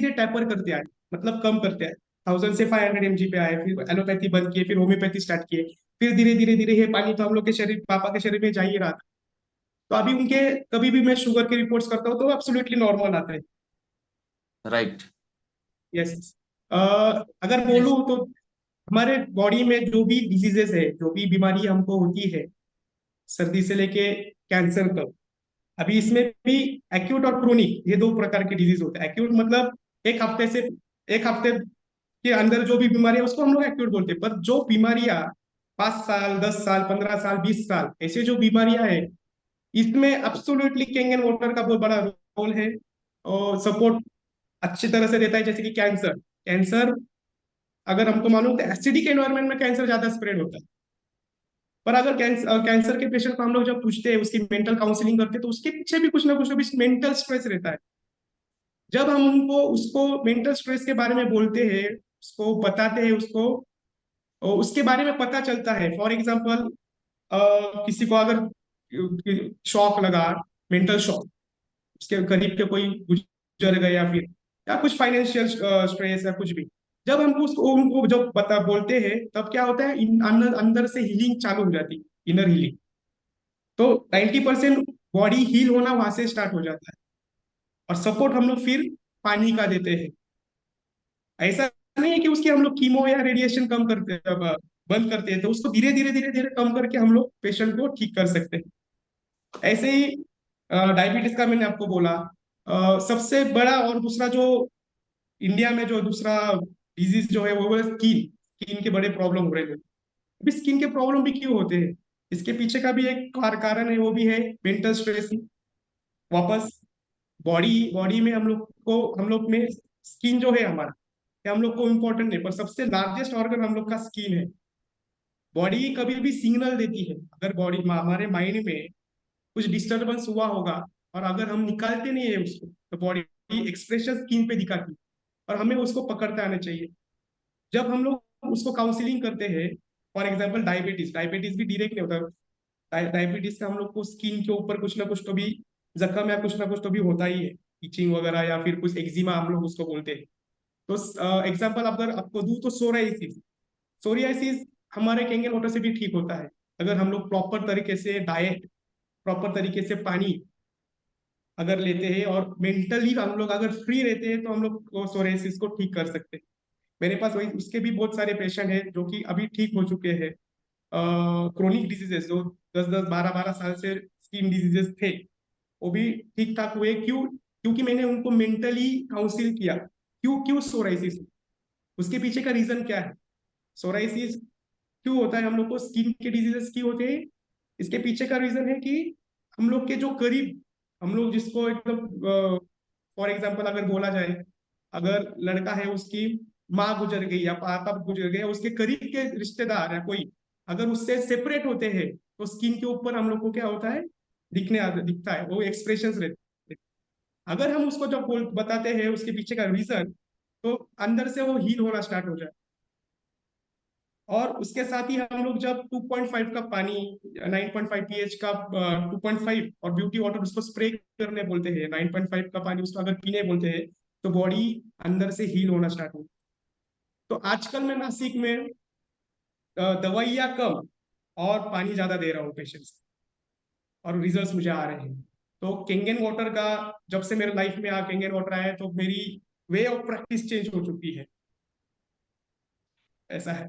धीरे टैपर करते आए, मतलब कम करते आए। 1000 से 500 mg पे आए, फिर एलोपैथी बंद किए, फिर होम्योपैथी स्टार्ट किए, फिर धीरे धीरे धीरे ये पानी तो हम लोग के शरीर, पापा के शरीर में जा ही रहा था। तो अभी उनके, कभी भी मैं शुगर की रिपोर्ट्स करता हूँ तो एब्सोल्युटली नॉर्मल आता है। राइट। यस। अगर बोलूँ तो हमारे बॉडी में जो भी डिजीजेस है, जो भी बीमारी हमको होती है, सर्दी से लेके कैंसर तक, अभी इसमें भी एक्यूट और क्रोनिक, ये दो प्रकार के डिजीज होते हैं। एक्यूट मतलब एक हफ्ते से, एक हफ्ते के अंदर जो भी बीमारी है उसको हम लोग एक्यूट बोलते हैं। पर जो बीमारियां 5 साल, 10 साल, 15 साल, 20 साल, ऐसे जो बीमारियां हैं, इसमें एब्सोल्युटली किंग एंड वाटर का बहुत बड़ा रोल है, और सपोर्ट अच्छी तरह से देता है। जैसे कि कैंसर, कैंसर अगर हमको मालूम तो एसिडिक एनवायरनमेंट में कैंसर ज्यादा स्प्रेड होता है। पर अगर कैंसर के पेशेंट को हम लोग जब पूछते हैं, उसकी मेंटल काउंसलिंग करते हैं, तो उसके पीछे भी कुछ ना कुछ अभी मेंटल स्ट्रेस रहता है। जब हम उनको उसको मेंटल स्ट्रेस के बारे में बोलते हैं, उसको बताते हैं, उसको और उसके बारे में पता चलता है। फॉर एग्जाम्पल, किसी को अगर शॉक लगा, मेंटल शॉक, उसके करीब के कोई गुजर गए, या कुछ फाइनेंशियल स्ट्रेस या कुछ भी, जब हम उसको उनको जब बता बोलते हैं, तब क्या होता है, अंदर अंदर से हीलिंग चालू हो जाती है, इनर हीलिंग। तो 90% बॉडी हील होना वहां से स्टार्ट हो जाता है। और सपोर्ट हम लोग फिर पानी का देते हैं। ऐसा नहीं है कि उसकी हम लोग कीमो या रेडिएशन कम करते हैं, बंद करते हैं, तो उसको धीरे धीरे धीरे धीरे कम करके हम लोग पेशेंट को ठीक कर सकते हैं। ऐसे ही डायबिटीज का मैंने आपको बोला। सबसे बड़ा और दूसरा जो इंडिया में जो दूसरा डिजीज जो है वो है स्किन। स्किन के बड़े प्रॉब्लम हो रहे हैं। अभी स्किन के प्रॉब्लम भी क्यों होते हैं, इसके पीछे का भी एक कारण है, वो भी है मेंटल स्ट्रेस। वापस बॉडी बॉडी में हम लोग में स्किन जो है हमारा, ये हम लोग को इम्पोर्टेंट नहीं, पर सबसे लार्जेस्ट ऑर्गन हम लोग का स्किन है। बॉडी कभी भी सिग्नल देती है, अगर बॉडी हमारे माइंड में कुछ डिस्टरबेंस हुआ होगा, और अगर हम निकालते नहीं है उसको, तो बॉडी एक्सप्रेशन स्किन पे दिखाती है, और हमें उसको पकड़ते आना चाहिए। जब हम लोग उसको काउंसलिंग करते हैं, फॉर एग्जाम्पल डायबिटीज, डायबिटीज भी डायरेक्ट नहीं होता। डायबिटीज का हम लोग को स्किन के ऊपर कुछ ना कुछ तो भी जख्म या कुछ ना कुछ तो भी होता ही है, इचिंग वगैरह, या फिर कुछ एक्जिमा हम लोग उसको बोलते हैं। तो एग्जाम्पल अगर आपको दूं तो सोराइसिस। सोरियासिस हमारे केंगन वाटर से भी ठीक होता है, अगर हम लोग प्रॉपर तरीके से डाइट, प्रॉपर तरीके से पानी अगर लेते हैं, और मेंटली हम लोग अगर फ्री रहते हैं, तो हम लोग सोरियासिस को ठीक कर सकते हैं। मेरे पास वही उसके भी बहुत सारे पेशेंट हैं जो कि अभी ठीक हो चुके हैं। क्रोनिक डिजीजेस जो 10-10, 12-12 साल से स्किन डिजीजेस थे, वो भी ठीक ठाक हुए। क्यों? क्योंकि मैंने उनको मेंटली काउंसिल किया। क्यों क्यों सोराइसिस, उसके पीछे का रीजन क्या है, सोराइसिस क्यों होता है, हम लोग को स्किन के डिजीजेस क्यों होते हैं, इसके पीछे का रीजन है कि हम लोग के जो करीब, हम लोग जिसको एकदम, फॉर एग्जाम्पल अगर बोला जाए, अगर लड़का है, उसकी माँ गुजर गई या पापा गुजर गए, उसके करीब के रिश्तेदार या कोई अगर उससे सेपरेट होते हैं, तो स्किन के ऊपर हम लोग को क्या होता है, दिखता है, वो एक्सप्रेशंस रहते हैं। अगर हम उसको जब बोल बताते हैं उसके पीछे का रीजन, तो अंदर से वो हील होना स्टार्ट हो जाए। और उसके साथ ही हम लोग जब 2.5 का पानी, 9.5 pH का 2.5, और ब्यूटी वाटर उसको स्प्रे करने बोलते हैं, 9.5 का पानी उसको अगर पीने बोलते हैं, तो बॉडी अंदर से हील होना स्टार्ट हो। तो आजकल मैं नासिक में दवाइयाँ कम और पानी ज्यादा दे रहा हूँ पेशेंट्स, और रिजल्ट्स मुझे आ रहे हैं। तो केंगन वाटर का, जब से मेरे लाइफ में केंगन वाटर आया है, तो मेरी वे ऑफ प्रैक्टिस चेंज हो चुकी है। ऐसा है।